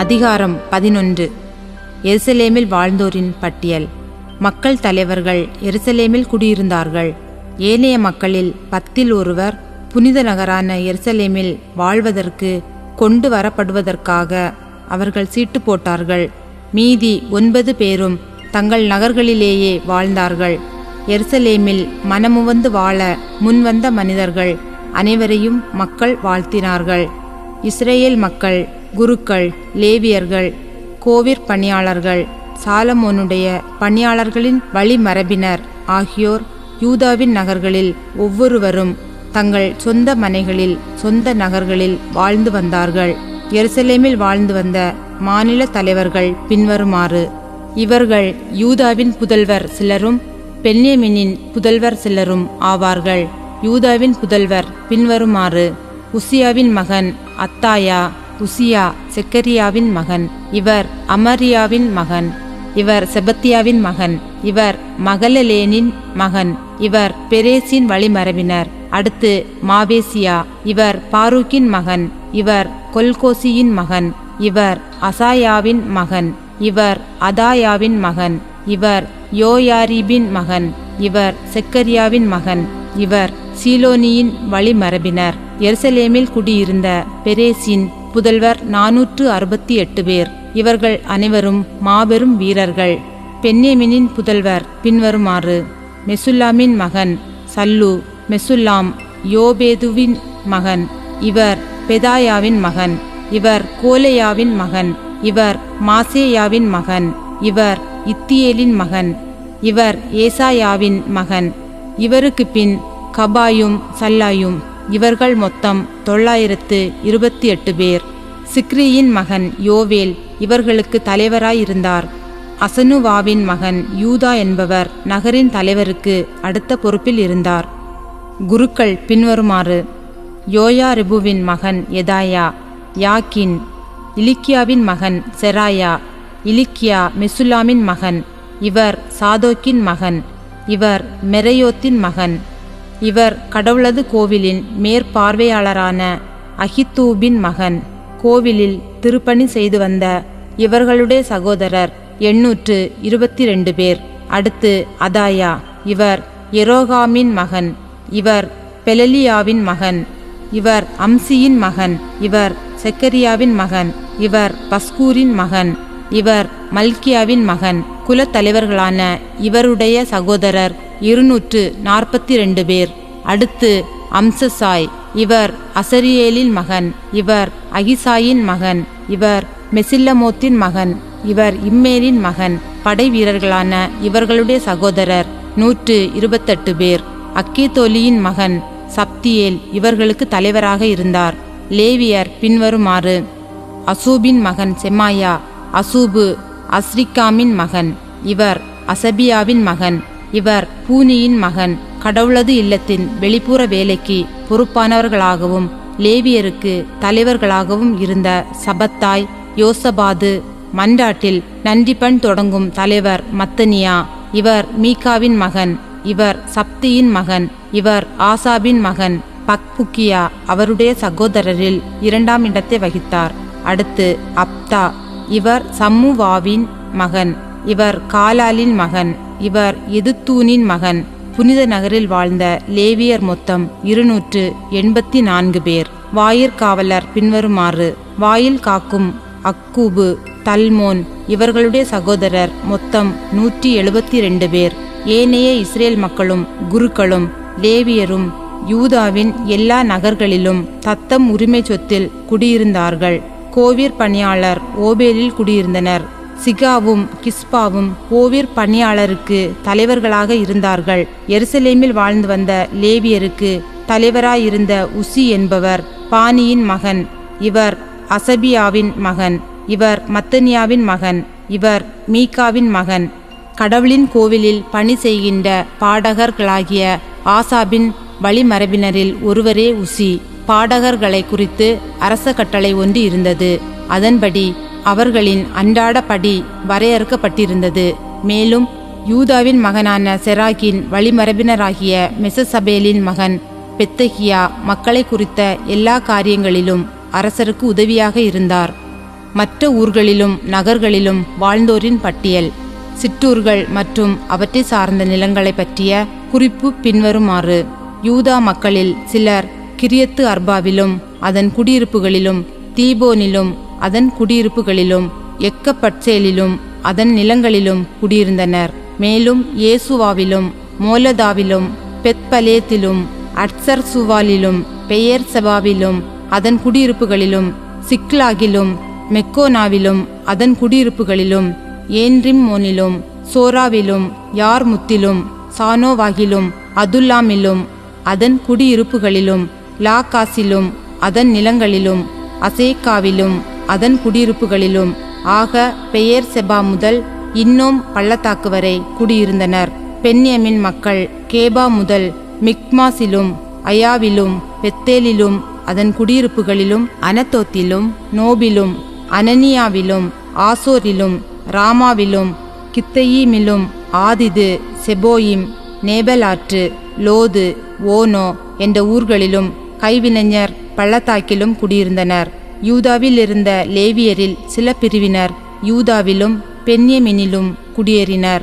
அதிகாரம் 11. எருசலேமில் வாழ்ந்தோரின் பட்டியல். மக்கள் தலைவர்கள் எருசலேமில் குடியிருந்தார்கள். ஏனைய மக்களில் 10 ஒருவர் புனித நகரான எருசலேமில் வாழ்வதற்கு கொண்டு வரப்படுவதற்காக அவர்கள் சீட்டு போட்டார்கள். மீதி 9 பேரும் தங்கள் நகர்களிலேயே வாழ்ந்தார்கள். எருசலேமில் மனமுவந்து வாழ முன்வந்த மனிதர்கள் அனைவரையும் மக்கள் வாழ்த்தினார்கள். இஸ்ரேல் மக்கள், குருக்கள், லேவியர்கள், கோவிற் பணியாளர்கள், சாலமோனுடைய பணியாளர்களின் வழிமரபினர் ஆகியோர் யூதாவின் நகர்களில் ஒவ்வொருவரும் தங்கள் சொந்த மனைகளில் சொந்த நகர்களில் வாழ்ந்து வந்தார்கள். எருசலேமில் வாழ்ந்து வந்த மாநில தலைவர்கள் பின்வருமாறு. இவர்கள் யூதாவின் புதல்வர் சிலரும் பென்யமீனின் புதல்வர் சிலரும் ஆவார்கள். யூதாவின் புதல்வர் பின்வருமாறு. உசியாவின் மகன் அத்தாயா. உசியா செக்கரியாவின் மகன். இவர் அமரியாவின் மகன். இவர் செபத்தியாவின் மகன். இவர் மகலலேனின் மகன். இவர் பெரேசின் வழிமரபினர். அடுத்து மாவேசியா. இவர் பாரூக்கின் மகன். இவர் கொல்கோசியின் மகன். இவர் அசாயாவின் மகன். இவர் அதாயாவின் மகன். இவர் யோயாரிபின் மகன். இவர் செக்கரியாவின் மகன். இவர் சீலோனியின் வழிமரபினர். எருசலேமில் குடியிருந்த பெரேசின் புதல்வர் 468 பேர். இவர்கள் அனைவரும் மாபெரும் வீரர்கள். பென்யமீனின் புதல்வர் பின்வருமாறு. மெசுல்லாமின் மகன் சல்லு. மெசுல்லாம் யோபேதுவின் மகன். இவர் பெதாயாவின் மகன். இவர் கோலேயாவின் மகன். இவர் மாசேயாவின் மகன். இவர் இத்தியேலின் மகன். இவர் ஏசாயாவின் மகன். இவருக்கு பின் கபாயும் சல்லாயும். இவர்கள் மொத்தம் 928 பேர். சிக்ரியின் மகன் யோவேல் இவர்களுக்கு தலைவராயிருந்தார். அசனுவாவின் மகன் யூதா என்பவர் நகரின் தலைவருக்கு அடுத்த பொறுப்பில் இருந்தார். குருக்கள் பின்வருமாறு. யோயாரிபுவின் மகன் எதாயா. யாக்கின். இலிக்கியாவின் மகன் செராயா. இலிக்கியா மெசுல்லாமின் மகன். இவர் சாதோக்கின் மகன். இவர் மெரையோத்தின் மகன். இவர் கடவுளது கோவிலின் மேற்பார்வையாளரான அகித்தூபின் மகன். கோவிலில் திருப்பணி செய்து வந்த இவர்களுடைய சகோதரர் 822 பேர். அடுத்து அதாயா. இவர் எரோகாமின் மகன். இவர் பெலலியாவின் மகன். இவர் அம்சியின் மகன். இவர் செக்கரியாவின் மகன். இவர் பஸ்கூரின் மகன். இவர் மல்கியாவின் மகன். குலத்தலைவர்களான இவருடைய சகோதரர் 242 பேர். அடுத்து அம்சசாய். இவர் அசரியேலின் மகன். இவர் அகிசாயின் மகன். இவர் மெசில்லமோத்தின் மகன். இவர் இம்மேரின் மகன். படை வீரர்களான இவர்களுடைய சகோதரர் 128 பேர். அக்கேதோலியின் மகன் சப்தியேல் இவர்களுக்கு தலைவராக இருந்தார். லேவியர் பின்வருமாறு. அசூபின் மகன் செமாயா. அசூபு அஸ்ரிக்காமின் மகன். இவர் அசபியாவின் மகன். இவர் பூனியின் மகன். கடவுளது இல்லத்தின் வெளிப்புற வேலைக்கு பொறுப்பானவர்களாகவும் லேவியருக்கு தலைவர்களாகவும் இருந்த சபத்தாய், யோசபாது, மண்டாட்டில் நன்றிப்பண் தொடங்கும் தலைவர் மத்தனியா. இவர் மீகாவின் மகன். இவர் சப்தியின் மகன். இவர் ஆசாபின் மகன். பக்புக்கியா அவருடைய சகோதரரில் 2ஆம் இடத்தை வகித்தார். அடுத்து அப்தா. இவர் சம்முவாவின் மகன். இவர் காலாலின் மகன். இவர் எதுத்தூனின் மகன். புனித நகரில் வாழ்ந்த லேவியர் மொத்தம் 284 பேர். வாயிற்காவலர் பின்வருமாறு. வாயில் காக்கும் அக்கூபு, தல்மோன் இவர்களுடைய சகோதரர் மொத்தம் 172 பேர். ஏனைய இஸ்ரேல் மக்களும் குருக்களும் லேவியரும் யூதாவின் எல்லா நகர்களிலும் தத்தம் உரிமை சொத்தில் குடியிருந்தார்கள். கோவிற் பணியாளர் ஓபேலில் குடியிருந்தனர். சிகாவும் கிஸ்பாவும் கோவிற் பணியாளருக்கு தலைவர்களாக இருந்தார்கள். எருசலேமில் வாழ்ந்து வந்த லேவியருக்கு தலைவராயிருந்த உசி என்பவர் பானியின் மகன். இவர் அசபியாவின் மகன். இவர் மத்தனியாவின் மகன். இவர் மீகாவின் மகன். கடவுளின் கோவிலில் பணி செய்கின்ற பாடகர்களாகிய ஆசாபின் வழிமரபினரில் ஒருவரே உசி. பாடகர்களை குறித்து அரச கட்டளை ஒன்று இருந்தது. அதன்படி அவர்களின் அன்றாட படி வரையறுக்கப்பட்டிருந்தது. மேலும் யூதாவின் மகனான செராகின் வழிமரபினராகிய மெசசபேலின் மகன் பெத்தகியா மக்களை குறித்த எல்லா காரியங்களிலும் அரசருக்கு உதவியாக இருந்தார். மற்ற ஊர்களிலும் நகர்களிலும் வாழ்ந்தோரின் பட்டியல். சிற்றூர்கள் மற்றும் அவற்றை சார்ந்த நிலங்களை பற்றிய குறிப்பு பின்வருமாறு. யூதா மக்களில் சிலர் கிரியத்து அர்பாவிலும் அதன் குடியிருப்புகளிலும், தீபோனிலும் அதன் குடியிருப்புகளிலும், எக்கப்பட்சேலிலும் அதன் நிலங்களிலும் குடியிருந்தனர். மேலும் ஏசுவாவிலும், மோலதாவிலும், பெத்பலேத்திலும், அட்சர் சுவாலிலும், பெயர் செபாவிலும் அதன் குடியிருப்புகளிலும், சிக்லாகிலும், மெக்கோனாவிலும் அதன் குடியிருப்புகளிலும், ஏன்ரிம்மோனிலும், சோராவிலும், யார்முத்திலும், சானோவாகிலும், அதுல்லாமிலும் அதன் குடியிருப்புகளிலும், லாகாசிலும் அதன் நிலங்களிலும், அசேக்காவிலும் அதன் குடியிருப்புகளிலும், ஆக பெயர் செபா முதல் இன்னும் பள்ளத்தாக்கு வரை குடியிருந்தனர். பென்யமின் மக்கள் கேபா முதல் மிக்மாசிலும், அயாவிலும், பெத்தேலிலும் அதன் குடியிருப்புகளிலும், அனத்தோத்திலும், நோபிலும், அனனியாவிலும், ஆசோரிலும், ராமாவிலும், கித்தயீமிலும், ஆதிது, செபோயிம், நேபலாற்று, லோது, ஓனோ என்ற ஊர்களிலும் கைவினைஞர் பள்ளத்தாக்கிலும் குடியிருந்தனர். யூதாவில் இருந்த லேவியரில் சில பிரிவினர் யூதாவிலும் பென்யமினிலும் குடியேறினர்.